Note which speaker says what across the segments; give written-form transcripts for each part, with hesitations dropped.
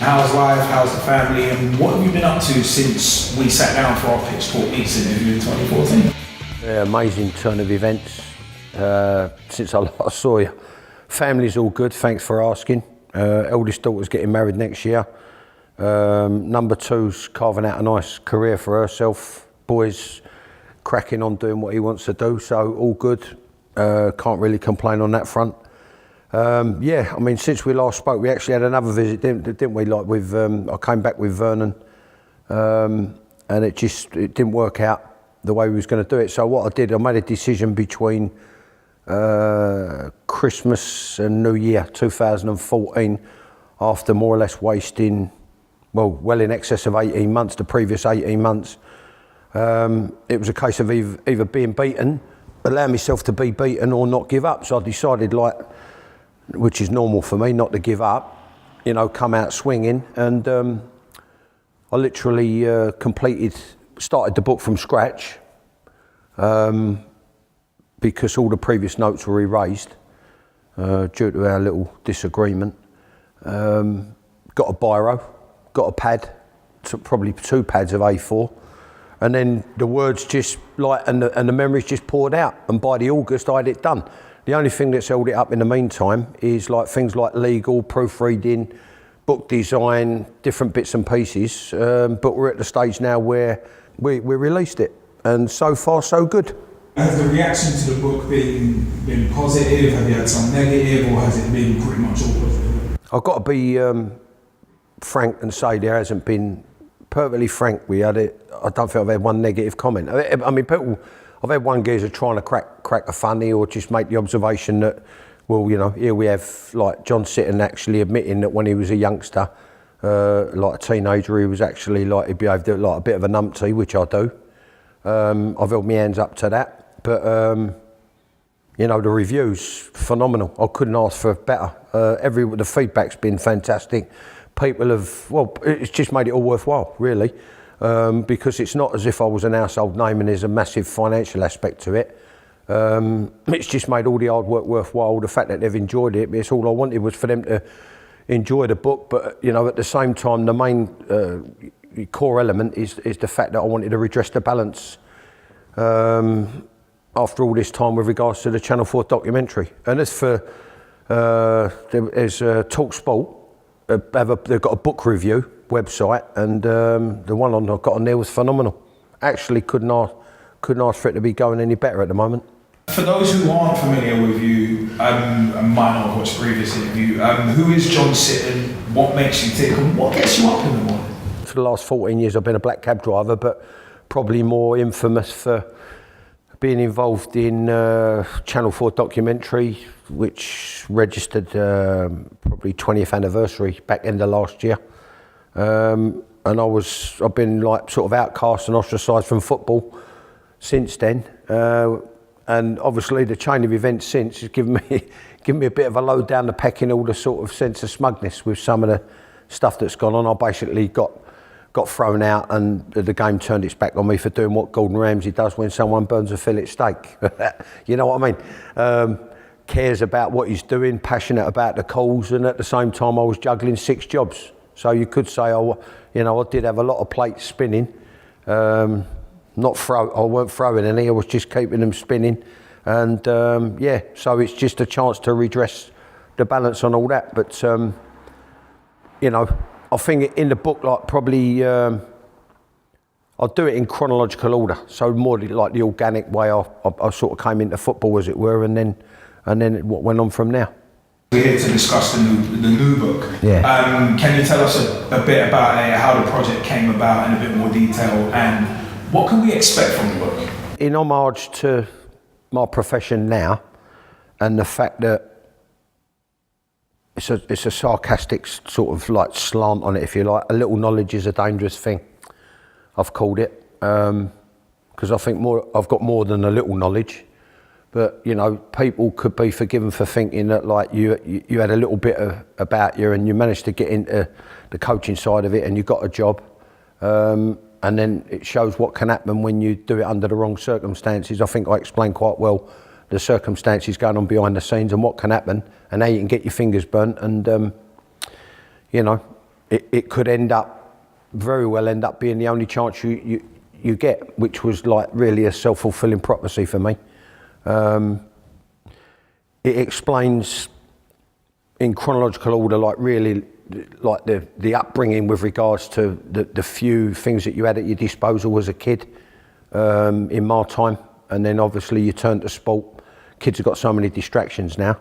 Speaker 1: How's life? How's the family? And what have you been up to since we sat down for our Pitch Talk Eats interview in 2014?
Speaker 2: Yeah, amazing turn of events since I last saw you. Family's all good, thanks for asking. Eldest daughter's getting married next year. Number two's carving out a nice career for herself. Boy's cracking on doing what he wants to do, so all good. Can't really complain on that front. Yeah, I mean, since we last spoke, we actually had another visit, didn't we? Like with, I came back with Vernon, and it didn't work out the way we was going to do it. So what I did, I made a decision between Christmas and New Year 2014, after more or less wasting, well in excess of 18 months, the previous 18 months. It was a case of either being beaten, allow myself to be beaten, or not give up. So I decided, like, which is normal for me, not to give up, you know, come out swinging. And I literally started the book from scratch, because all the previous notes were erased due to our little disagreement. Got a biro, got a pad, probably 2 pads of A4, and then the words just and the memories just poured out. And by the August, I had it done. The only thing that's held it up in the meantime is like things like legal, proofreading, book design, different bits and pieces. But we're at the stage now where we released it, and so far so good.
Speaker 1: Has the reaction to the book been positive? Have you had some negative, or has it been pretty much all positive?
Speaker 2: I've got to be frank and say there hasn't been, perfectly frank, we had it. I don't think I've had one negative comment. I mean, people, I've had one geezer trying to crack a funny, or just make the observation that, well, you know, here we have like John Sitton actually admitting that when he was a youngster, like a teenager, he was actually like, he behaved like a bit of a numpty, which I do. I've held my hands up to that. But, you know, the reviews, phenomenal. I couldn't ask for better. The feedback's been fantastic. People have, well, it's just made it all worthwhile, really. Because it's not as if I was an household name and there's a massive financial aspect to it. It's just made all the hard work worthwhile. The fact that they've enjoyed it, it's all I wanted was for them to enjoy the book. But, you know, at the same time, the main core element is the fact that I wanted to redress the balance after all this time with regards to the Channel 4 documentary. And as for, there's Talk Sport, they've got a book review website, and the one I've got on there was phenomenal. Actually couldn't ask for it to be going any better at the moment.
Speaker 1: For those who aren't familiar with you, and might not have watched the previous interview, who is John Sitton? What makes you tick, and what gets you up in the morning?
Speaker 2: For the last 14 years I've been a black cab driver, but probably more infamous for being involved in Channel 4 documentary, which registered probably 20th anniversary back end of last year. And I've been like sort of outcast and ostracised from football since then. And obviously the chain of events since has given me a bit of a load down the pecking order, sort of sense of smugness with some of the stuff that's gone on. I basically got thrown out, and the game turned its back on me for doing what Gordon Ramsay does when someone burns a fillet steak. You know what I mean? Cares about what he's doing, passionate about the cause, and at the same time I was juggling 6 jobs. So you could say, I did have a lot of plates spinning. I weren't throwing any, I was just keeping them spinning. And yeah, so it's just a chance to redress the balance on all that. But, you know, I think in the book, like probably, I'll do it in chronological order. So more like the organic way I sort of came into football, as it were, and then what went on from there.
Speaker 1: We're here to discuss the new book.
Speaker 2: Yeah.
Speaker 1: Can you tell us a bit about how the project came about in a bit more detail, and what can we expect from the book?
Speaker 2: In homage to my profession now, and the fact that it's a sarcastic sort of like slant on it, if you like. A little knowledge is a dangerous thing, I've called it, because I think I've got more than a little knowledge. But, you know, people could be forgiven for thinking that like you had a little bit about you, and you managed to get into the coaching side of it, and you got a job, and then it shows what can happen when you do it under the wrong circumstances. I think I explained quite well the circumstances going on behind the scenes and what can happen, and how you can get your fingers burnt. And you know, it could very well end up being the only chance you get, which was like really a self-fulfilling prophecy for me. It explains in chronological order, like really, like the upbringing with regards to the few things that you had at your disposal as a kid in my time, and then obviously you turn to sport. Kids have got so many distractions now,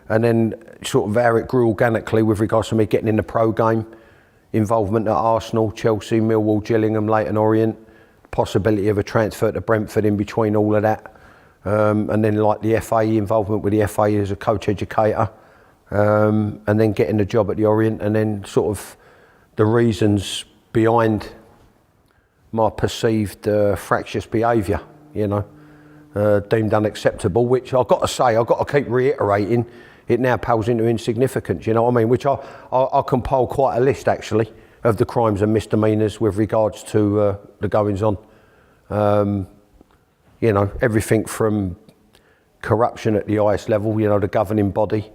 Speaker 2: and then sort of how it grew organically with regards to me getting in the pro game, involvement at Arsenal, Chelsea, Millwall, Gillingham, Leyton Orient, possibility of a transfer to Brentford in between all of that, and then like the FA involvement with the FA as a coach educator. And then getting the job at the Orient, and then sort of the reasons behind my perceived fractious behaviour, deemed unacceptable, which I've got to say, I've got to keep reiterating, it now pales into insignificance, you know what I mean? Which I compile quite a list actually of the crimes and misdemeanours with regards to the goings on. Everything from corruption at the highest level, the governing body,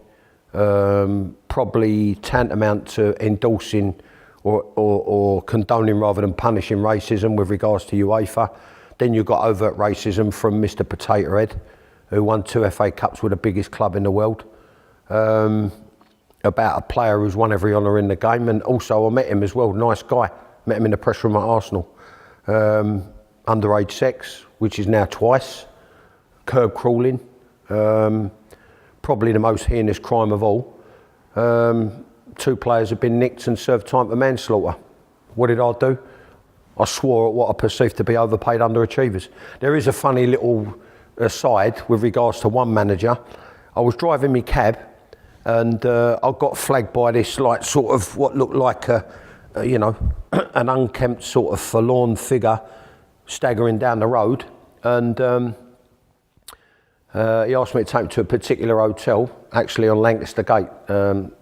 Speaker 2: probably tantamount to endorsing or condoning rather than punishing racism with regards to UEFA. Then you've got overt racism from Mr. Potato Head, who won 2 FA Cups with the biggest club in the world, about a player who's won every honour in the game. And also I met him as well, nice guy, met him in the press room at Arsenal. Underage sex, which is now twice, curb crawling, probably the most heinous crime of all. 2 players have been nicked and served time for manslaughter. What did I do? I swore at what I perceived to be overpaid underachievers. There is a funny little aside with regards to one manager. I was driving my cab and I got flagged by this like sort of what looked like an unkempt sort of forlorn figure staggering down the road, and he asked me to take him to a particular hotel, actually on Lancaster Gate,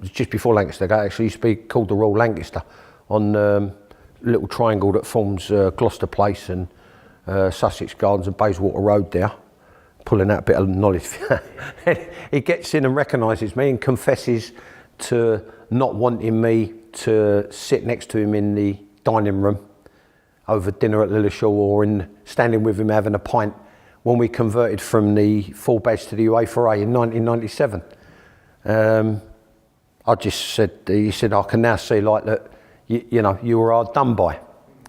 Speaker 2: just before Lancaster Gate. Actually used to be called the Royal Lancaster, on a little triangle that forms Gloucester Place and Sussex Gardens and Bayswater Road there. Pulling out a bit of knowledge. He gets in and recognises me and confesses to not wanting me to sit next to him in the dining room over dinner at Lilleshall, or standing with him having a pint when we converted from the full badge to the UEFA A in 1997. I just said, he said, I can now see like that, you were hard done by.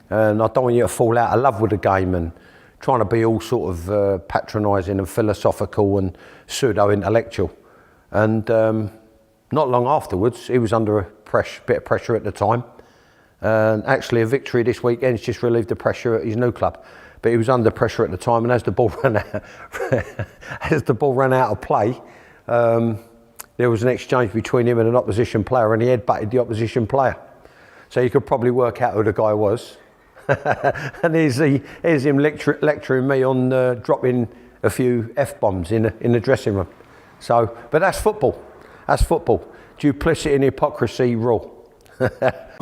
Speaker 2: And I don't want you to fall out of love with the game and trying to be all sort of patronising and philosophical and pseudo-intellectual. And not long afterwards, he was under a bit of pressure at the time. And actually a victory this weekend's just relieved the pressure at his new club. But he was under pressure at the time, and as the ball ran out, of play, there was an exchange between him and an opposition player, and he headbutted the opposition player. So you could probably work out who the guy was. And here's him lecturing me on dropping a few F-bombs in the dressing room. So, but that's football. That's football. Duplicity and hypocrisy rule.
Speaker 1: Were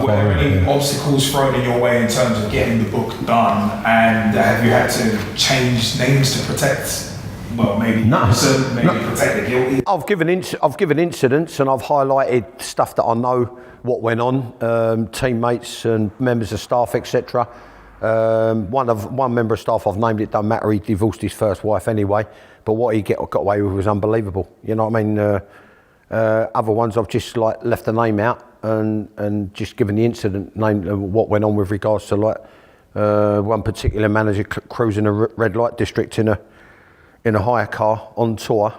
Speaker 1: there any obstacles thrown in your way in terms of getting the book done, and have you had to change names to protect, maybe protect the guilty? I've given incidents, and I've highlighted stuff that I know what went on, teammates and members of staff, etc. One member of staff I've named, it don't matter, he divorced his first wife anyway, but what he got away with was unbelievable. You know what I mean? Other ones I've just like left the name out and just given the incident name of what went on with regards to like one particular manager cruising a red light district in a hire car on tour,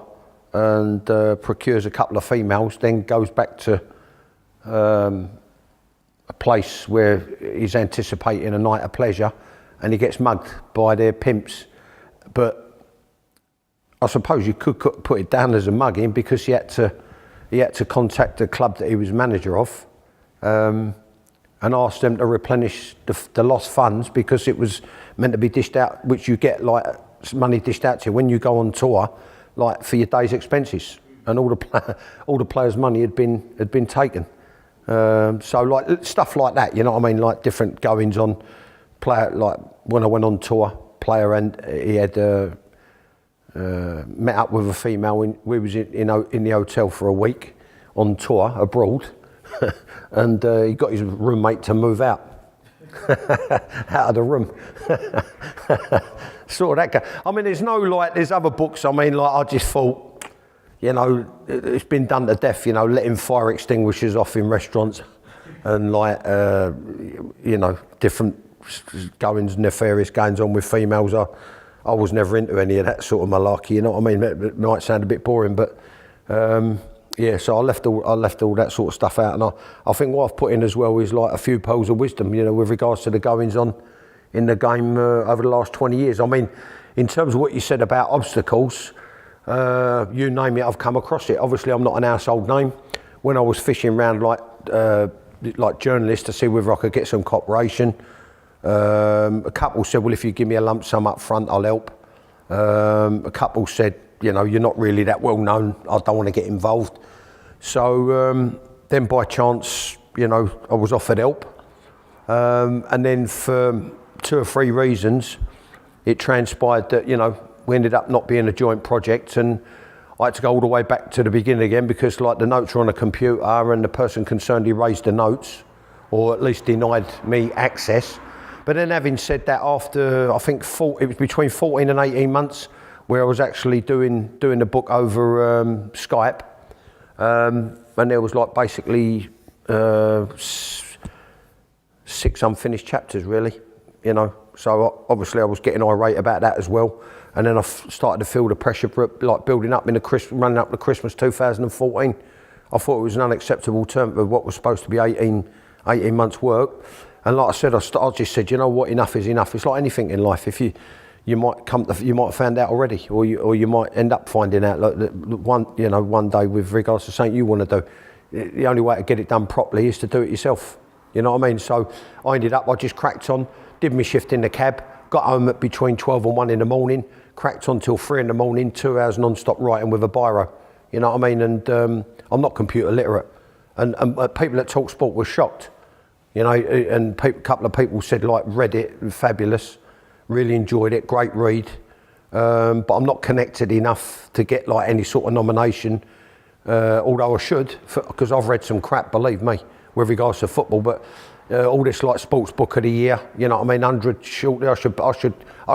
Speaker 1: and procures a couple of females, then goes back to a place where he's anticipating a night of pleasure, and he gets mugged by their pimps. But I suppose you could put it down as a mugging, because he had to contact the club that he was manager of and ask them to replenish the lost funds, because it was meant to be dished out, which you get like money dished out to you when you go on tour, like for your day's expenses, and all the players' money had been taken. So like stuff like that, you know what I mean, like different goings on. Player, like when I went on tour, player, and he had met up with a female. We was in the hotel for a week on tour abroad,
Speaker 2: and he got his roommate to move out of the room. Sort of that guy. I mean, there's other books. I mean, like, I just thought, you know, it's been done to death, you know, letting fire extinguishers off in restaurants and, like, you know, different nefarious goings on with females. I was never into any of that sort of malarkey, you know what I mean? It might sound a bit boring, but yeah, so I left all that sort of stuff out, and I think what I've put in as well is like a few pearls of wisdom, you know, with regards to the goings on in the game over the last 20 years. I mean, in terms of what you said about obstacles, you name it, I've come across it. Obviously, I'm not an household name. When I was fishing around like journalists to see whether I could get some cooperation, a couple said, well, if you give me a lump sum up front, I'll help. A couple said, you know, you're not really that well known, I don't want to get involved. So then by chance, you know, I was offered help. And then for 2 or 3 reasons, it transpired that, you know, we ended up not being a joint project, and I had to go all the way back to the beginning again, because like the notes are on a computer and the person concerned erased the notes, or at least denied me access. But then having said that, after I think it was between 14 and 18 months where I was actually doing the book over Skype, and there was like basically 6 unfinished chapters really, you know. So obviously I was getting irate about that as well, and then I started to feel the pressure for like building up running up to Christmas 2014. I thought it was an unacceptable term of what was supposed to be 18 months work. And like I said, I just said, you know what, enough is enough. It's like anything in life. If you might have found out already, or you might end up finding out like one day with regards to something you want to do. The only way to get it done properly is to do it yourself. You know what I mean? So I just cracked on, did my shift in the cab, got home at between 12 and 1 in the morning, cracked on till 3 in the morning, 2 hours non-stop writing with a biro. You know what I mean? And I'm not computer literate. And people at Talk Sport were shocked. You know, and a couple of people said, like, read it, fabulous, really enjoyed it, great read. But I'm not connected enough to get like any sort of nomination, although I should, because I've read some crap, believe me, with regards to football. But all this like sports book of the year, you know what I mean, 100 shortly, I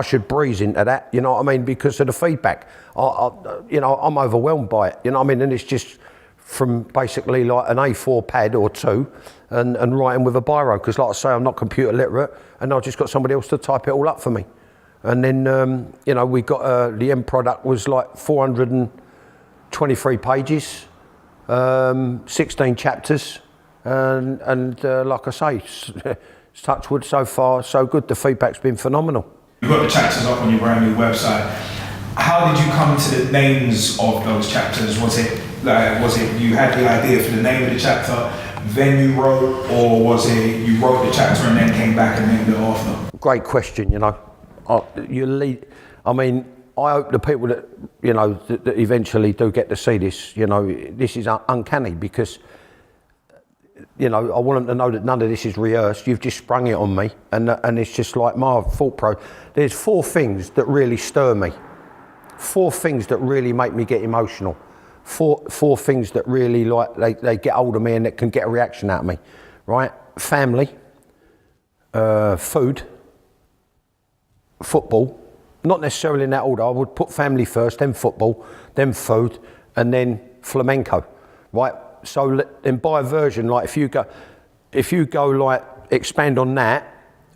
Speaker 2: should breeze into that, you know what I mean, because of the feedback. You know, I'm overwhelmed by it, you know what I mean, and it's just from basically like an A4 pad or 2 and writing with a biro, because like I say, I'm not computer literate, and I just got somebody else to type it all up for me. And then, you know, we got, the end product was like 423 pages, 16 chapters, and like I say, touch wood, so far so good. The feedback's been phenomenal.
Speaker 1: You've got the chapters up on your brand new website. How did you come to the names of those chapters? Was it you had the idea for the name of the chapter, then you wrote, or was it you wrote the chapter and then came back and named it after?
Speaker 2: Great question, you know. I mean, I hope the people that, you know, that eventually do get to see this, you know, this is uncanny, because, you know, I want them to know that none of this is rehearsed. You've just sprung it on me, and it's just like my thought There's 4 things that really stir me. 4 things that really make me get emotional. 4 things that really, like, they get hold of me and that can get a reaction out of me, right? Family, food, football, not necessarily in that order. I would put family first, then football, then food, and then flamenco, right? So then by version, like if you go like expand on that,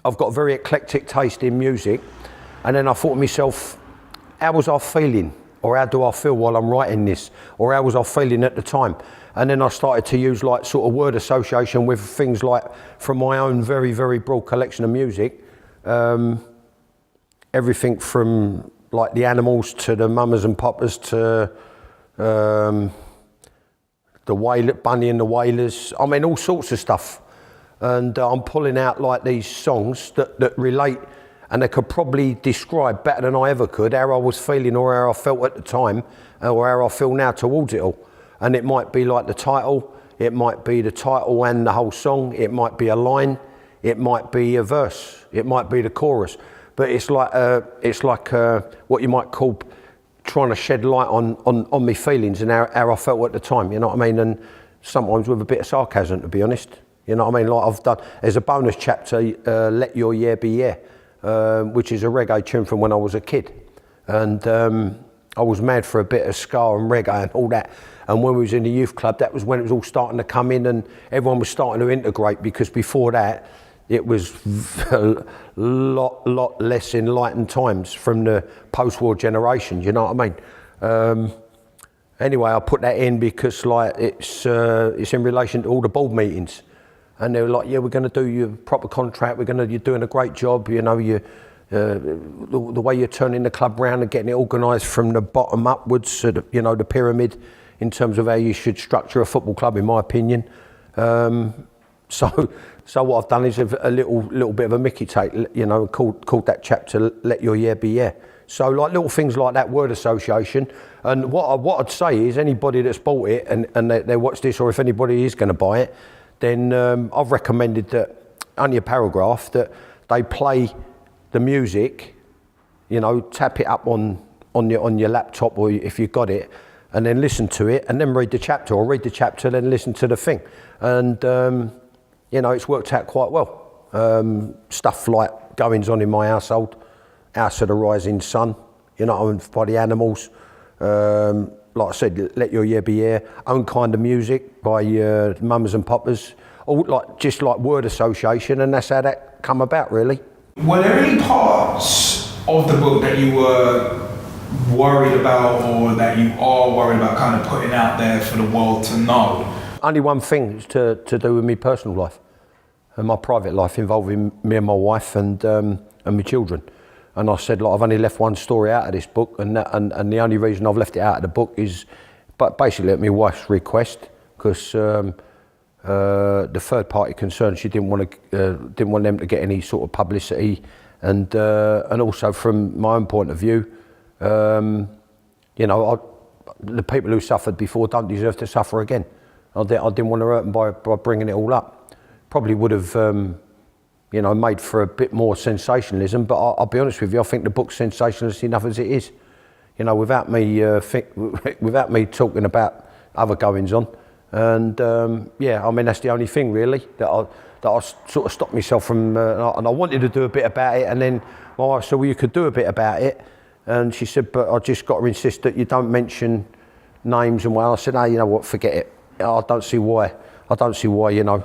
Speaker 2: I've got a very eclectic taste in music, and then I thought to myself, how was I feeling? Or how do I feel while I'm writing this? Or how was I feeling at the time? And then I started to use like sort of word association with things like from my own very, very broad collection of music. Everything from like the Animals to the Mamas and Papas to the Bunny and the Wailers. I mean, all sorts of stuff. And I'm pulling out like these songs that relate, and they could probably describe better than I ever could how I was feeling, or how I felt at the time, or how I feel now towards it all. And it might be like the title, it might be the title and the whole song, it might be a line, it might be a verse, it might be the chorus. But it's like what you might call trying to shed light on my feelings and how I felt at the time, you know what I mean? And sometimes with a bit of sarcasm, to be honest. You know what I mean? Like I've done, there's a bonus chapter, Let Your Yeah Be Yeah, which is a reggae tune from when I was a kid. And I was mad for a bit of ska and reggae and all that. And when we was in the youth club, that was when it was all starting to come in and everyone was starting to integrate, because before that, it was a lot less enlightened times from the post-war generation, you know what I mean? Anyway, I put that in because like it's in relation to all the board meetings. And they were like, yeah, we're going to do your proper contract, you're doing a great job, you know, the way you're turning the club round and getting it organised from the bottom upwards, so the, you know, the pyramid in terms of how you should structure a football club, in my opinion. So what I've done is a little bit of a Mickey take, you know, called that chapter Let Your Yeah Be Yeah. So like little things like that, word association. And what I'd say is anybody that's bought it and they watch this, or if anybody is going to buy it, then I've recommended that, only a paragraph, that they play the music, you know, tap it up on your laptop, or if you've got it, and then listen to it, and then read the chapter, or read the chapter, then listen to the thing. And, you know, it's worked out quite well. Stuff like goings on in my household, House of the Rising Sun, you know, by the Animals. Like I said, Let Your Yeah Be Yeah, Own Kind of Music by Mamas and Poppers, all just like word association, and that's how that come about, really.
Speaker 1: Were there any parts of the book that you were worried about, or that you are worried about kind of putting out there for the world to know?
Speaker 2: Only one thing to do with my personal life and my private life, involving me and my wife and my children. And I said, like, I've only left one story out of this book, and the only reason I've left it out of the book is, but basically at my wife's request, because the third party concerned, she didn't want them to get any sort of publicity, and also from my own point of view, you know, the people who suffered before don't deserve to suffer again. I didn't want to hurt them by bringing it all up. Probably would have, you know, made for a bit more sensationalism, but I'll be honest with you, I think the book's sensationalist enough as it is. You know, without me talking about other goings on. And yeah, I mean, that's the only thing really that I sort of stopped myself from, and I wanted to do a bit about it, and then my wife said, well, you could do a bit about it. And she said, but I just got to insist that you don't mention names and well. I said, no, you know what, forget it. I don't see why, you know,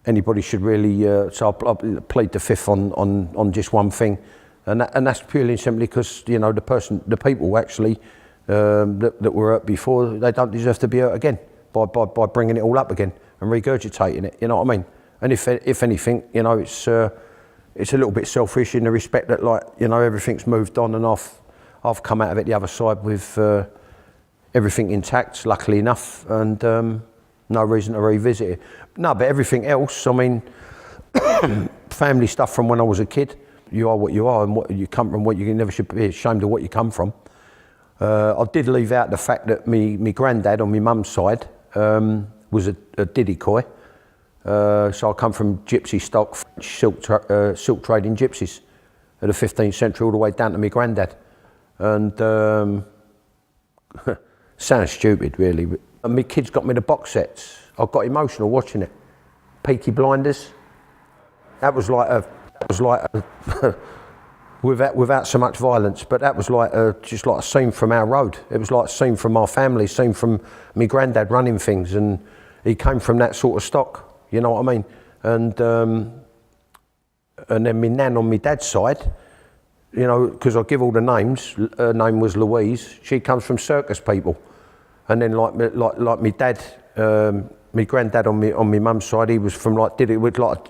Speaker 2: anybody should really, so I'll plead the fifth on just one thing. And that's purely and simply because, you know, the people actually that were hurt before, they don't deserve to be hurt again by bringing it all up again and regurgitating it, you know what I mean? And if anything, you know, it's a little bit selfish in the respect that, like, you know, everything's moved on and I've come out of it the other side with everything intact, luckily enough, and no reason to revisit it. No, but everything else, I mean, family stuff from when I was a kid, you are what you are and what you come from, you never should be ashamed of what you come from. I did leave out the fact that me granddad on my mum's side was a diddy coy. So I come from gypsy stock, silk trading gypsies of the 15th century all the way down to my granddad. And sounds stupid really, and my kids got me the box sets. I got emotional watching it. Peaky Blinders. That was like a without so much violence, but that was like just like a scene from our road. It was like a scene from our family, a scene from my granddad running things, and he came from that sort of stock, you know what I mean? And then my nan on my dad's side, you know, because I give all the names, her name was Louise, she comes from circus people. And then like my dad, my granddad on my mum's side, he was from like a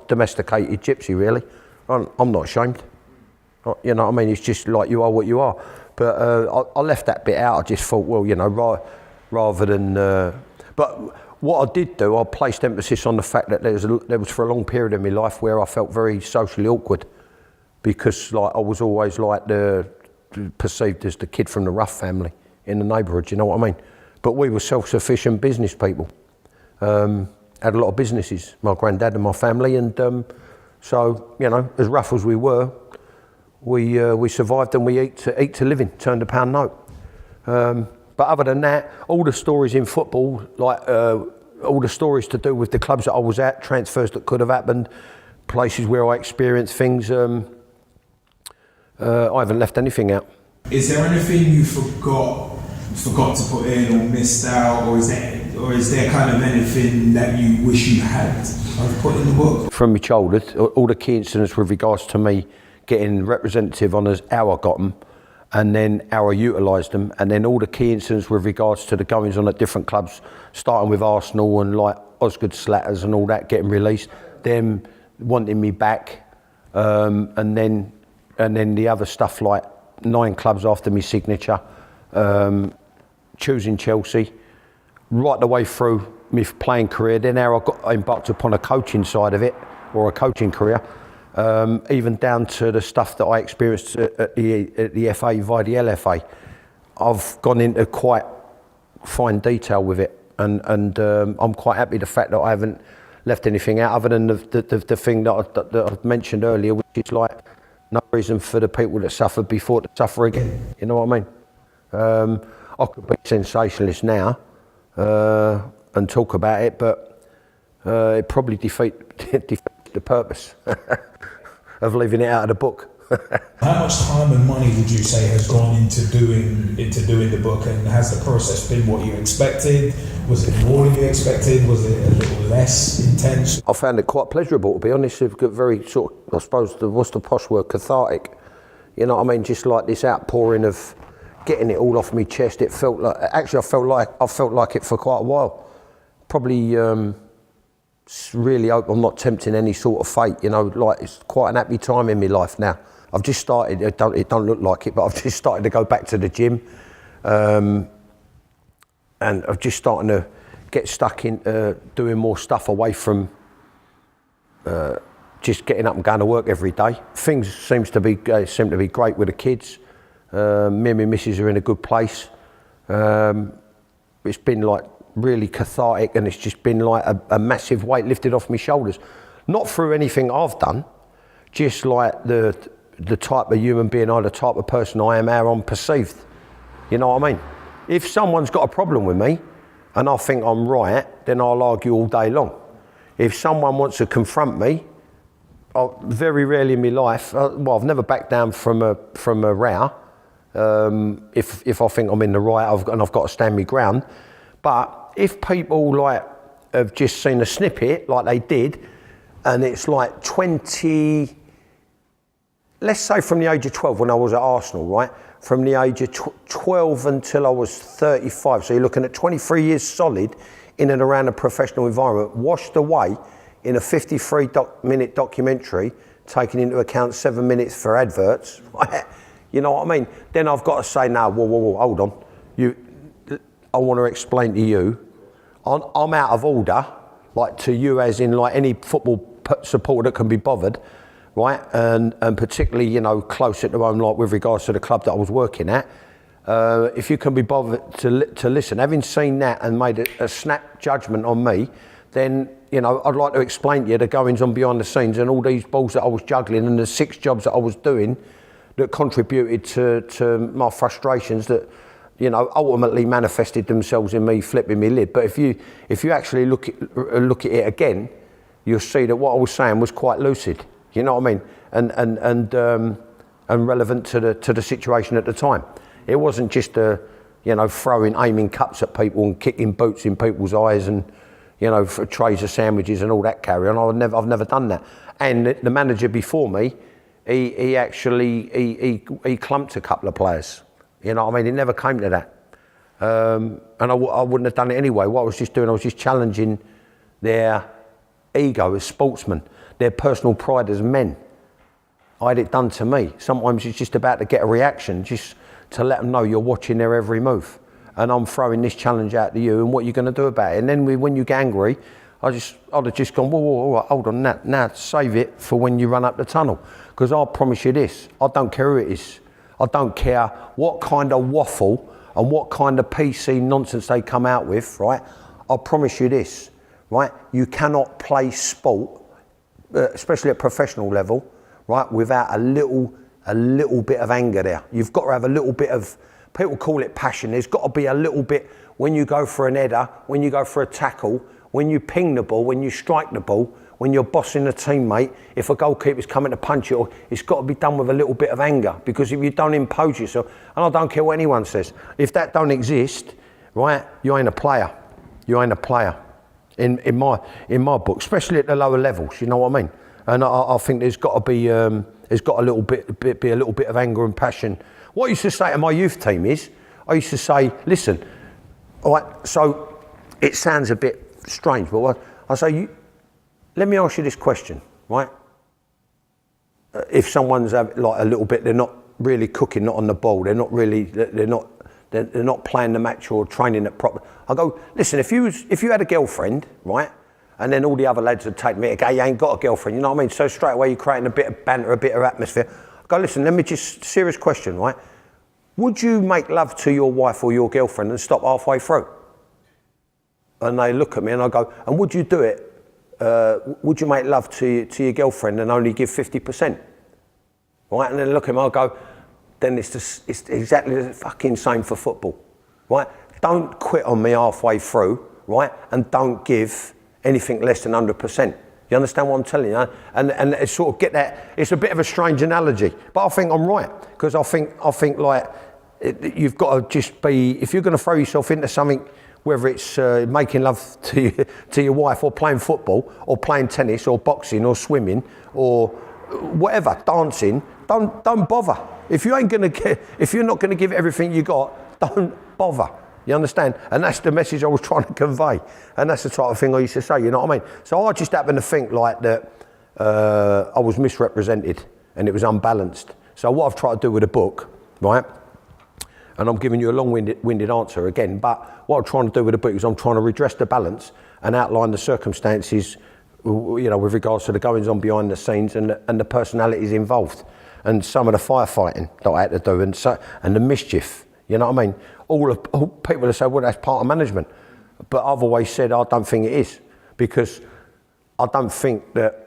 Speaker 2: domesticated gypsy really. I'm not ashamed. You know what I mean? It's just like you are what you are. But I left that bit out. I just thought, well, you know, rather than... but what I did do, I placed emphasis on the fact that there was for a long period in my life where I felt very socially awkward, because like I was always like perceived as the kid from the rough family in the neighbourhood, you know what I mean? But we were self-sufficient business people. Had a lot of businesses, my granddad and my family, and so, you know, as rough as we were, we survived, and we eat to live in, turned a pound note. But other than that, all the stories in football, like all the stories to do with the clubs that I was at, transfers that could have happened, places where I experienced things, I haven't left anything out.
Speaker 1: Is there anything you forgot to put in or missed out, or is there kind of anything that you wish you had put in the book? From
Speaker 2: my childhood, all the key incidents with regards to me getting representative honours, how I got them, and then how I utilised them, and then all the key incidents with regards to the goings on at different clubs, starting with Arsenal and like Osgood Slatters and all that getting released, them wanting me back, and then the other stuff like 9 clubs after my signature, choosing Chelsea, right the way through my playing career. Then how I got embarked upon a coaching side of it, or a coaching career, even down to the stuff that I experienced at the FA via the LFA. I've gone into quite fine detail with it, and I'm quite happy the fact that I haven't left anything out other than the thing that I've mentioned earlier, which is like no reason for the people that suffered before to suffer again. You know what I mean? I could be sensationalist now and talk about it, but it probably defeats the purpose of leaving it out of the book.
Speaker 1: How much time and money would you say has gone into doing the book, and has the process been what you expected? Was it more than you expected? Was it a little less intense?
Speaker 2: I found it quite pleasurable, to be honest. It's got very sort of, I suppose, what's the posh word, cathartic. You know what I mean? Just like this outpouring of getting it all off my chest. It felt like, actually I felt like it for quite a while. Probably really hope I'm not tempting any sort of fate, you know, like it's quite an happy time in my life now. I've just started, it don't look like it, but I've just started to go back to the gym, and I'm just starting to get stuck in doing more stuff away from just getting up and going to work every day. Things seem to be great with the kids. Me and my missus are in a good place. It's been like really cathartic, and it's just been like a massive weight lifted off my shoulders. Not through anything I've done, just like the type of human being or the type of person I am, how I'm perceived. You know what I mean? If someone's got a problem with me and I think I'm right, then I'll argue all day long. If someone wants to confront me, very rarely in my life, I've never backed down from a row. If I think I'm in the right, I've got to stand my ground. But if people like have just seen a snippet like they did, and it's like 20, let's say from the age of 12 when I was at Arsenal, right? From the age of 12 until I was 35. So you're looking at 23 years solid in and around a professional environment, washed away in a 53-minute documentary, taking into account 7 minutes for adverts. You know what I mean? Then I've got to say, now, whoa, hold on. I want to explain to you, I'm out of order, like to you as in like any football supporter that can be bothered, right? And particularly, you know, closer to home, like with regards to the club that I was working at. If you can be bothered to listen, having seen that and made a snap judgment on me, then, you know, I'd like to explain to you the goings on behind the scenes and all these balls that I was juggling and the 6 jobs that I was doing that contributed to my frustrations that, you know, ultimately manifested themselves in me flipping my lid. But if you actually look at it again, you'll see that what I was saying was quite lucid. You know what I mean? And relevant to the situation at the time. It wasn't just aiming cups at people and kicking boots in people's eyes and, you know, for trays of sandwiches and all that carry on. I've never done that. And the manager before me, he actually clumped a couple of players. You know what I mean? It never came to that. And I wouldn't have done it anyway. What I was just doing, I was just challenging their ego as sportsmen, their personal pride as men. I had it done to me. Sometimes it's just about to get a reaction, just to let them know you're watching their every move. And I'm throwing this challenge out to you, and what you're going to do about it. And then when you get angry, I'd have just gone, whoa, hold on, now save it for when you run up the tunnel. Because I'll promise you this, I don't care who it is. I don't care what kind of waffle and what kind of PC nonsense they come out with, right? I promise you this, right? You cannot play sport, especially at professional level, right, without a little bit of anger there. You've got to have a little bit of People call it passion. There's got to be a little bit when you go for an header, when you go for a tackle, when you ping the ball, when you strike the ball, when you're bossing a teammate. If a goalkeeper's coming to punch you, it's got to be done with a little bit of anger, because if you don't impose yourself, and I don't care what anyone says, if that don't exist, right, you ain't a player. You ain't a player in my book, especially at the lower levels. You know what I mean? And I think there's got to be be a little bit of anger and passion. What I used to say to my youth team is, I used to say, listen, all right, so it sounds a bit strange, but I say, let me ask you this question, right? If someone's like a little bit, they're not really cooking, not on the ball, they're not playing the match or training it properly. I go, listen, if you had a girlfriend, right, and then all the other lads would take me, okay, you ain't got a girlfriend, you know what I mean? So straight away you're creating a bit of banter, a bit of atmosphere. I go, listen, let me just, serious question, right? Would you make love to your wife or your girlfriend and stop halfway through? And they look at me and I go, and would you do it? Would you make love to your girlfriend and only give 50%? Right, and then look at me, I'll go, then it's exactly the fucking same for football, right? Don't quit on me halfway through, right? And don't give anything less than 100%. You understand what I'm telling you? And it's sort of get that, it's a bit of a strange analogy, but I think I'm right, because I think like, you've got to just be, if you're going to throw yourself into something, whether it's making love to your wife, or playing football, or playing tennis, or boxing, or swimming, or whatever, dancing, don't bother. If you're not going to give everything you got, don't bother. You understand? And that's the message I was trying to convey. And that's the type of thing I used to say, you know what I mean? So I just happen to think like that I was misrepresented and it was unbalanced. So what I've tried to do with the book, right? And I'm giving you a long-winded answer again, but what I'm trying to do with the book is I'm trying to redress the balance and outline the circumstances, you know, with regards to the goings on behind the scenes and the personalities involved, and some of the firefighting that I had to do, and the mischief. You know what I mean? All people will say, well, that's part of management, but I've always said I don't think it is, because I don't think that.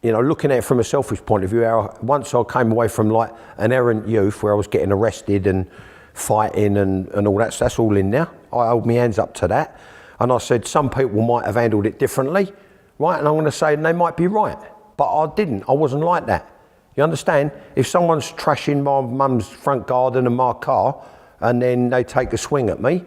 Speaker 2: You know, looking at it from a selfish point of view, once I came away from like an errant youth where I was getting arrested and fighting and all that, so that's all in there. I hold my hands up to that. And I said, some people might have handled it differently, right? And I'm going to say, they might be right, but I didn't. I wasn't like that. You understand? If someone's trashing my mum's front garden and my car, and then they take a swing at me,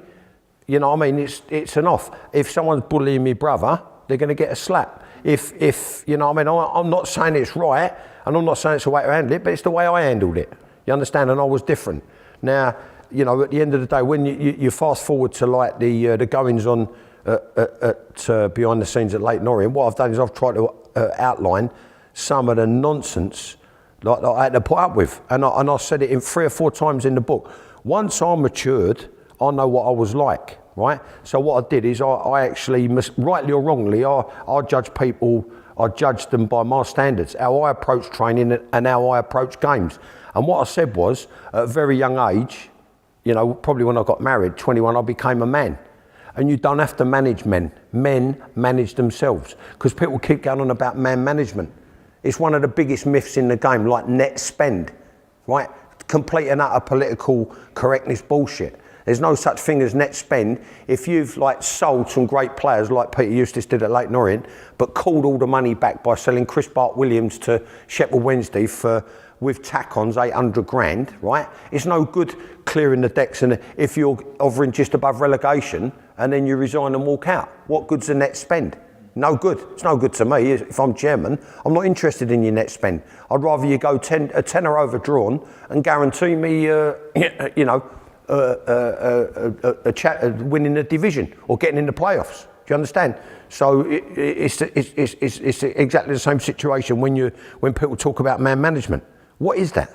Speaker 2: you know what I mean? It's an off. If someone's bullying me brother, they're going to get a slap. If you know what I mean, I'm not saying it's right, and I'm not saying it's the way to handle it, but it's the way I handled it. You understand? And I was different. Now, you know, at the end of the day, when you fast forward to like the goings on at behind the scenes at Leyton Orient, what I've done is I've tried to outline some of the nonsense that I had to put up with, and I said it in 3 or 4 times in the book. Once I matured, I know what I was like. Right, so what I did is I actually, rightly or wrongly, I judge people, I judge them by my standards, how I approach training and how I approach games. And what I said was, at a very young age, you know, probably when I got married, 21, I became a man. And you don't have to manage men. Men manage themselves. Because people keep going on about man management. It's one of the biggest myths in the game, like net spend, right? Complete and utter political correctness bullshit. There's no such thing as net spend. If you've like sold some great players like Peter Eustace did at Leyton Orient, but called all the money back by selling Chris Bart-Williams to Sheffield Wednesday with tack-ons 800 grand, right? It's no good clearing the decks, and if you're hovering just above relegation and then you resign and walk out. What good's a net spend? No good. It's no good to me. If I'm chairman, I'm not interested in your net spend. I'd rather you go a tenner overdrawn and guarantee me, you know, winning the division or getting in the playoffs. Do you understand? So it's exactly the same situation when people talk about man management. What is that?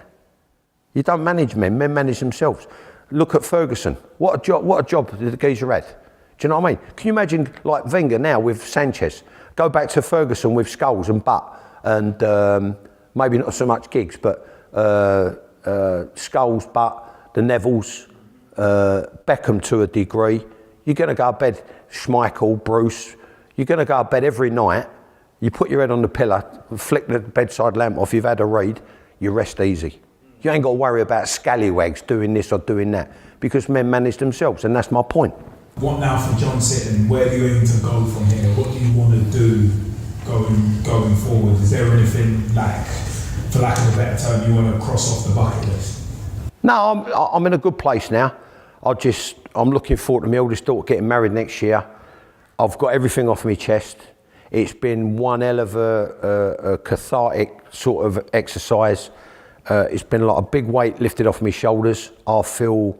Speaker 2: You don't manage men. Men manage themselves. Look at Ferguson. What a job the geezer had. Do you know what I mean? Can you imagine like Wenger now with Sanchez? Go back to Ferguson with Scholes and Butt and maybe not so much Giggs, but Scholes, Butt, the Nevilles. Beckham to a degree. You're going to go to bed, Schmeichel, Bruce, you're going to go to bed every night, you put your head on the pillow, flick the bedside lamp off, you've had a read, you rest easy. You ain't got to worry about scallywags doing this or doing that, because men manage themselves, and that's my point.
Speaker 1: What now for John Sitton? Where do you aim to go from here? What do you want to do going forward? Is there anything, like, for lack of a better term, you want to cross off the bucket list?
Speaker 2: No, I'm in a good place now. I'm looking forward to my oldest daughter getting married next year. I've got everything off my chest. It's been one hell of a cathartic sort of exercise. It's been like a big weight lifted off my shoulders. I feel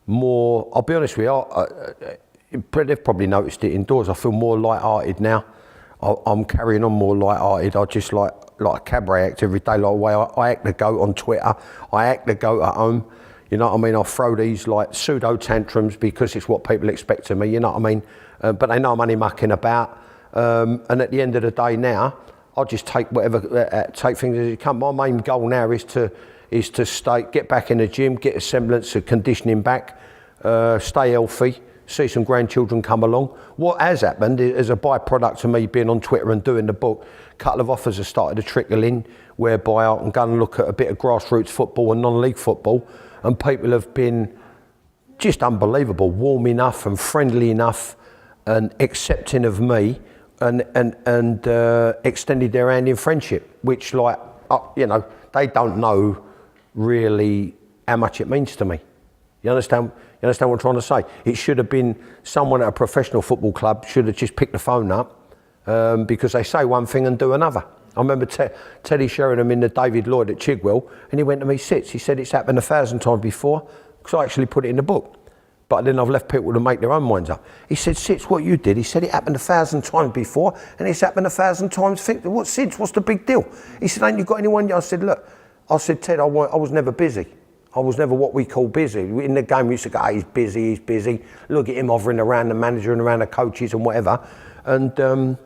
Speaker 2: more, I'll be honest with you, they've probably noticed it indoors, I feel more light-hearted now. I'm carrying on more light-hearted. I just like a cabaret act every day, like the way I act the goat on Twitter, I act the goat at home. You know what I mean? I throw these like pseudo tantrums because it's what people expect of me, you know what I mean? But they know I'm only mucking about. And at the end of the day now, I'll just take take things as it come. My main goal now is to get back in the gym, get a semblance of conditioning back, stay healthy, see some grandchildren come along. What has happened is a byproduct of me being on Twitter and doing the book, a couple of offers have started to trickle in, whereby I can go and look at a bit of grassroots football and non-league football, and people have been just unbelievable, warm enough and friendly enough and accepting of me, and extended their hand in friendship, which, like, you know, they don't know really how much it means to me. You understand what I'm trying to say? It should have been someone at a professional football club should have just picked the phone up, because they say one thing and do another. I remember Teddy Sheringham in the David Lloyd at Chigwell, and he went to me, Sits, he said, it's happened 1,000 times before, because I actually put it in the book. But then I've left people to make their own minds up. He said, Sits, what you did, he said, it happened 1,000 times before, and it's happened 1,000 times. What, Sits, what's the big deal? He said, ain't you got anyone? I said, look, Ted, I was never busy. I was never what we call busy. In the game, we used to go, he's busy. Look at him hovering around the manager and around the coaches and whatever. And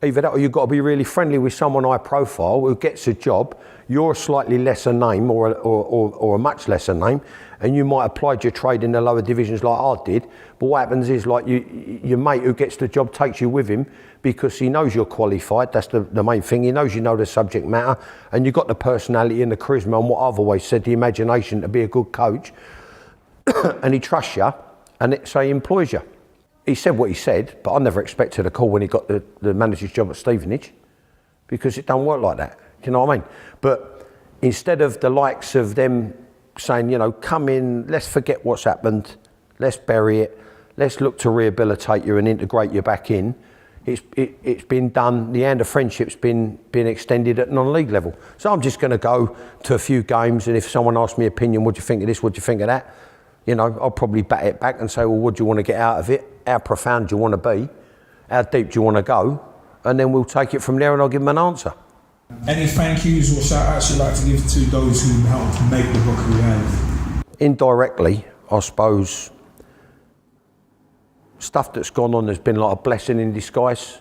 Speaker 2: either that or you've got to be really friendly with someone high profile who gets a job. You're a slightly lesser name or a much lesser name, and you might apply your trade in the lower divisions like I did. But what happens is, like, your mate who gets the job takes you with him because he knows you're qualified. That's the main thing. He knows you know the subject matter, and you've got the personality and the charisma and what I've always said, the imagination to be a good coach. And he trusts you, and so he employs you. He said what he said, but I never expected a call when he got the manager's job at Stevenage, because it don't work like that. Do you know what I mean? But instead of the likes of them saying, you know, come in, let's forget what's happened, let's bury it, let's look to rehabilitate you and integrate you back in, it's been done. The hand of friendship's been extended at non-league level. So I'm just going to go to a few games, and if someone asks me opinion, what do you think of this, what do you think of that? You know, I'll probably bat it back and say, well, what do you want to get out of it? How profound do you want to be? How deep do you want to go? And then we'll take it from there, and I'll give them an answer.
Speaker 1: Any thank yous or shout outs you'd like to give to those who helped make the book a reality?
Speaker 2: Indirectly, I suppose, stuff that's gone on has been like a blessing in disguise,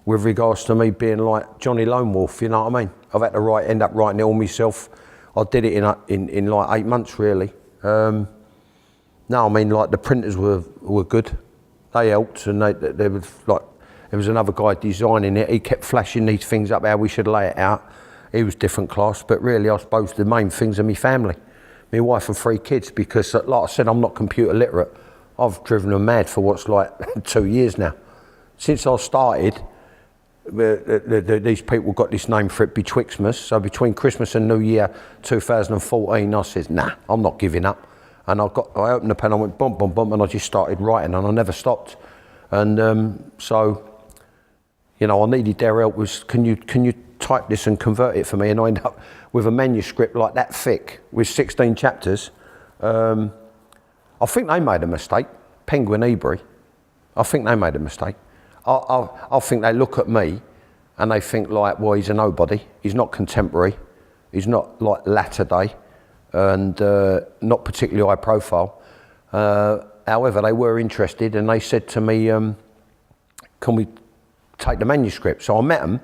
Speaker 2: with regards to me being like Johnny Lone Wolf, you know what I mean? I've had to end up writing it all myself. I did it in like 8 months, really. No, I mean, like, the printers were good. They helped, and they was like, there was another guy designing it. He kept flashing these things up, how we should lay it out. He was different class, but really, I suppose the main things are my family, my wife and 3 kids, because, like I said, I'm not computer literate. I've driven them mad for what's like 2 years now. Since I started, these people got this name for it, Betwixtmas. So between Christmas and New Year 2014, I said, nah, I'm not giving up. And I opened the pen, I went bump, bump, bump, and I just started writing, and I never stopped. And so, you know, I needed their help. Can you type this and convert it for me? And I ended up with a manuscript like that thick with 16 chapters. I think they made a mistake, Penguin Ebury. I think they made a mistake. I think they look at me and they think, like, well, he's a nobody. He's not contemporary. He's not like latter day, and not particularly high profile. However, they were interested, and they said to me, can we take the manuscript? So I met them,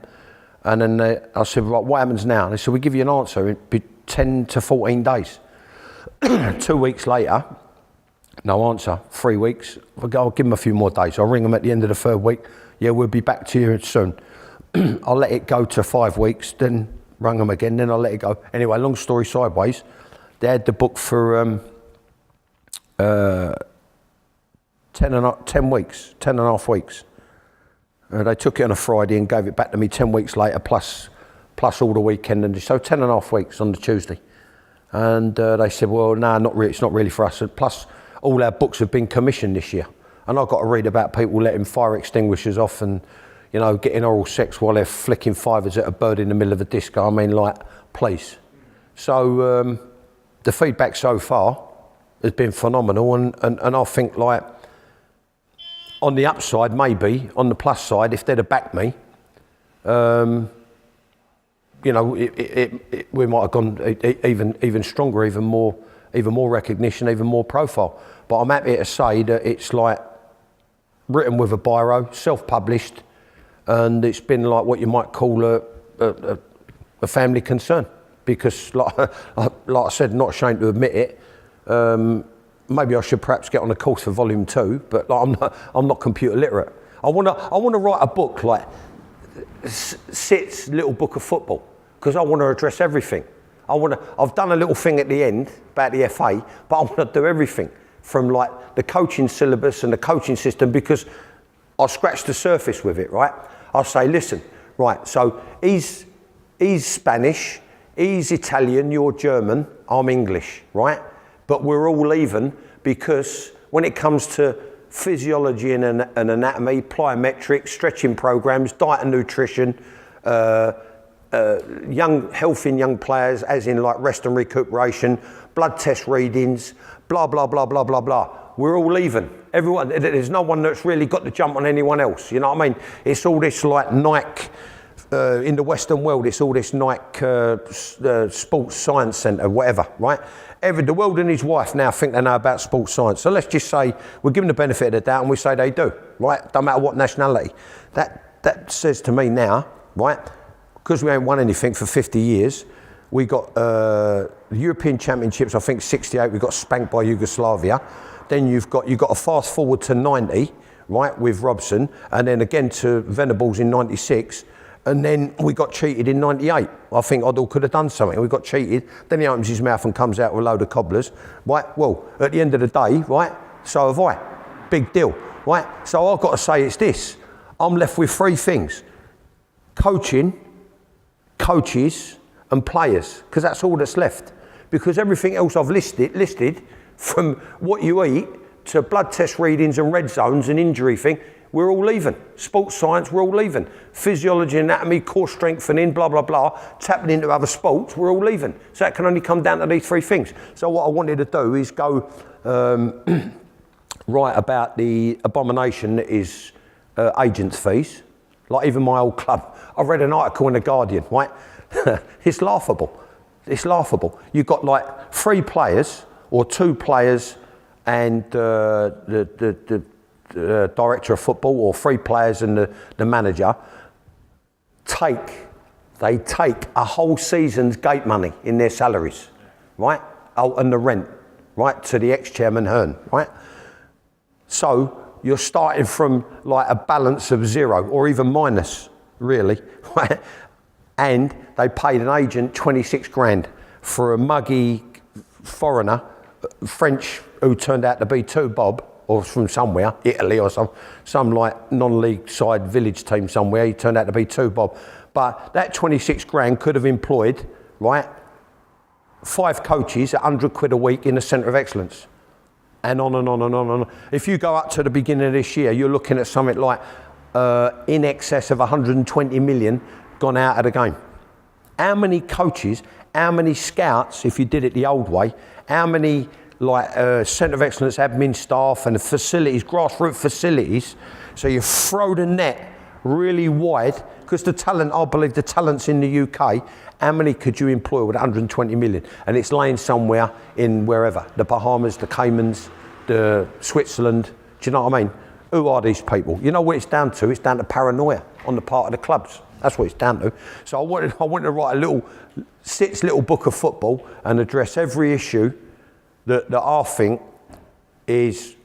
Speaker 2: and then I said, right, what happens now? And they said, we give you an answer in 10 to 14 days. 2 weeks later, no answer. 3 weeks. I'll give them a few more days. I'll ring them at the end of the 3rd week. Yeah, we'll be back to you soon. I'll let it go to 5 weeks, then rung them again, then I'll let it go. Anyway, long story sideways, they had the book for 10 and a half weeks. They took it on a Friday and gave it back to me 10 weeks later, plus all the weekend, and so 10 and a half weeks on the Tuesday. And they said, well, no, not really, it's not really for us. And plus, all our books have been commissioned this year. And I've got to read about people letting fire extinguishers off and, you know, getting oral sex while they're flicking fivers at a bird in the middle of a disco. I mean, like, please. So the feedback so far has been phenomenal, and I think, like, on the upside, maybe, on the plus side, if they'd have backed me, you know, we might have gone even stronger, even more recognition, even more profile. But I'm happy to say that it's like written with a biro, self-published, and it's been like what you might call a family concern. Because, like I said, not ashamed to admit it. Maybe I should perhaps get on a course for volume 2, but like, I'm not computer literate. I want to write a book like Sit's little book of football, because I want to address everything. I've done a little thing at the end about the FA, but I want to do everything from like the coaching syllabus and the coaching system, because I'll scratch the surface with it, right? I'll say, listen, right, so he's Spanish, he's Italian, you're German, I'm English, right? But we're all even, because when it comes to physiology and anatomy, plyometrics, stretching programs, diet and nutrition, health in young players, as in like rest and recuperation, blood test readings, blah, blah, blah, blah, blah, blah. We're all even. Everyone, there's no one that's really got the jump on anyone else. You know what I mean? It's all this like Nike, in the Western world, it's all this Nike Sports Science Centre, whatever, right? The world and his wife now think they know about sports science. So let's just say we're given the benefit of the doubt and we say they do, right? Don't matter what nationality. That says to me now, right? Because we ain't won anything for 50 years, we got the European Championships, I think 68, we got spanked by Yugoslavia. Then you've got to fast forward to 90, right, with Robson, and then again to Venables in 96. And then we got cheated in 98. I think Oddle could have done something. We got cheated. Then he opens his mouth and comes out with a load of cobblers. Right? Well, at the end of the day, right? So have I. Big deal. Right? So I've got to say it's this. I'm left with 3 things. Coaching, coaches, and players. Because that's all that's left. Because everything else I've listed, from what you eat to blood test readings and red zones and injury thing, we're all even. Sports science, we're all even. Physiology, anatomy, core strengthening, blah, blah, blah. Tapping into other sports, we're all even. So that can only come down to these 3 things. So what I wanted to do is go write about the abomination that is agents' fees. Like even my old club. I read an article in The Guardian, right? It's laughable. It's laughable. You've got like 3 players or 2 players and the director of football, or 3 players and the manager, they take a whole season's gate money in their salaries, right? Oh, and the rent, right, to the ex-chairman Hearn, right? So you're starting from like a balance of 0 or even minus, really, right? And they paid an agent 26 grand for a muggy foreigner, French, who turned out to be 2 bob, or from somewhere, Italy or some like non-league side village team somewhere. He turned out to be 2 bob. But that 26 grand could have employed, right, 5 coaches at 100 quid a week in a centre of excellence. And on and on and on and on. If you go up to the beginning of this year, you're looking at something like in excess of 120 million gone out of the game. How many coaches, how many scouts, if you did it the old way, how many like centre of excellence admin staff and facilities, grassroots facilities. So you throw the net really wide, because the talent, I believe the talent's in the UK. How many could you employ with 120 million? And it's laying somewhere in wherever, the Bahamas, the Caymans, the Switzerland. Do you know what I mean? Who are these people? You know what it's down to? It's down to paranoia on the part of the clubs. That's what it's down to. So I wanted to write Sit's little book of football and address every issue that I think it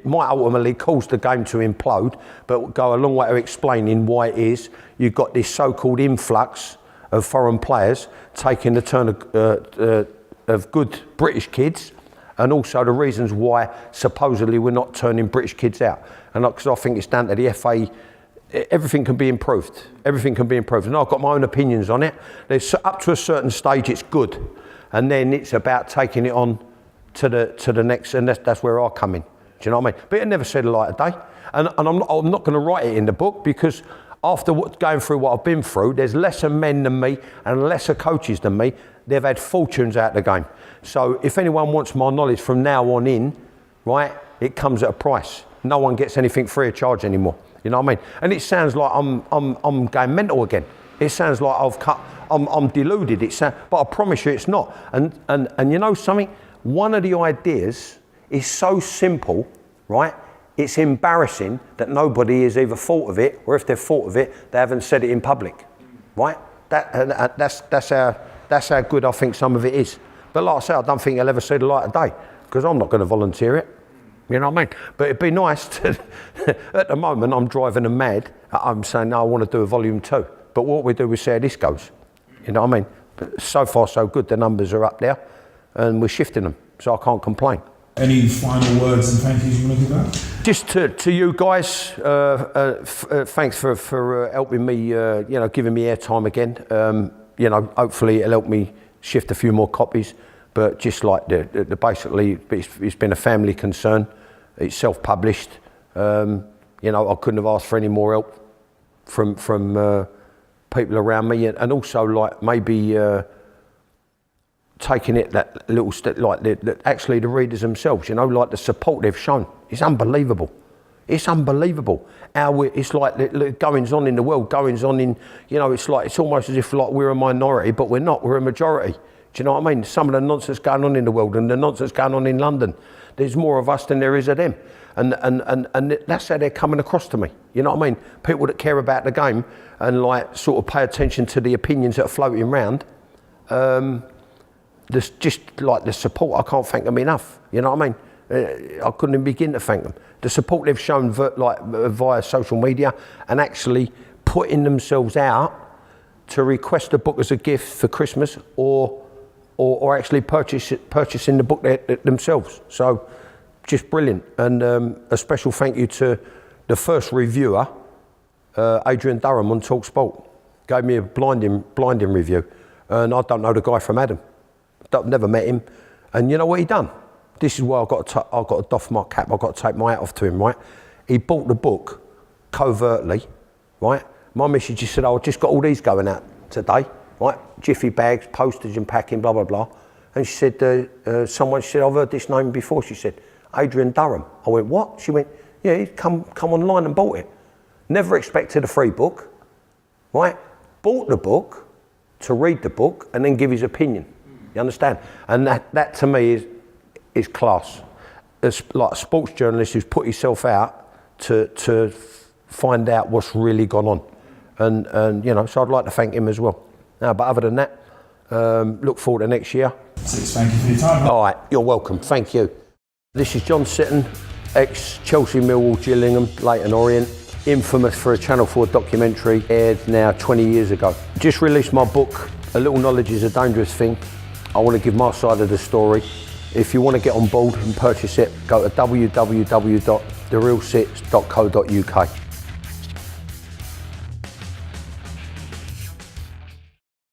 Speaker 2: might ultimately cause the game to implode, but go a long way to explaining why it is. You've got this so-called influx of foreign players taking the turn of of good British kids, and also the reasons why supposedly we're not turning British kids out. And because I think it's down to the FA, everything can be improved. Everything can be improved. And I've got my own opinions on it. There's up to a certain stage it's good, and then it's about taking it on to the next, and that's where I come in. Do you know what I mean? But it never said a light of day. And I'm not going to write it in the book, because after going through what I've been through, there's lesser men than me and lesser coaches than me. They've had fortunes out of the game. So if anyone wants my knowledge from now on in, right, it comes at a price. No one gets anything free of charge anymore. You know what I mean? And it sounds like I'm going mental again. It sounds like I'm deluded. But I promise you it's not. And you know something? One of the ideas is so simple, right? It's embarrassing that nobody has either thought of it, or if they've thought of it, they haven't said it in public, right? That's how good I think some of it is. But like I say, I don't think I'll ever see the light of day, because I'm not going to volunteer it. You know what I mean? But it'd be nice to, at the moment I'm driving them mad. I'm saying, no, I want to do a volume 2. But what we do, we see how this goes. You know what I mean? But so far so good, the numbers are up there and we're shifting them, so I can't complain.
Speaker 1: Any final words and thank yous you want to give out?
Speaker 2: Just to you guys, thanks for helping me, giving me airtime again. Hopefully it'll help me shift a few more copies. But just like the basically, it's been a family concern. It's self-published. I couldn't have asked for any more help from people around me, and also like maybe taking it that little step, like actually the readers themselves, like the support they've shown. It's unbelievable. It's unbelievable how it's like the goings on in the world, goings on in, it's almost as if like we're a minority, but we're not, we're a majority. Do you know what I mean? Some of the nonsense going on in the world and the nonsense going on in London, there's more of us than there is of them. And that's how they're coming across to me. You know what I mean? People that care about the game and like sort of pay attention to the opinions that are floating around. There's just like the support, I can't thank them enough. You know what I mean? I couldn't even begin to thank them. The support they've shown via social media, and actually putting themselves out to request a book as a gift for Christmas, or actually purchasing the book themselves. So just brilliant. And a special thank you to the first reviewer, Adrian Durham on TalkSport. Gave me a blinding review. And I don't know the guy from Adam. I've never met him. And you know what he done? This is why I've got to doff my cap. I've got to take my hat off to him, right? He bought the book covertly, right? My missus just said, I've just got all these going out today, right? Jiffy bags, postage and packing, blah, blah, blah. And she said, she said, I've heard this name before. She said, Adrian Durham. I went, what? She went, yeah, he'd come online and bought it. Never expected a free book, right? Bought the book to read the book and then give his opinion. You understand? And that to me is class. It's like a sports journalist who's put himself out to find out what's really gone on. And so I'd like to thank him as well. Now, but other than that, look forward to next year.
Speaker 1: Thank you for your time.
Speaker 2: All right, you're welcome. Thank you. This is John Sitton, ex-Chelsea, Millwall, Gillingham, Leyton Orient, infamous for a Channel 4 documentary aired now 20 years ago. Just released my book, A Little Knowledge is a Dangerous Thing. I want to give my side of the story. If you want to get on board and purchase it, go to www.therealsits.co.uk.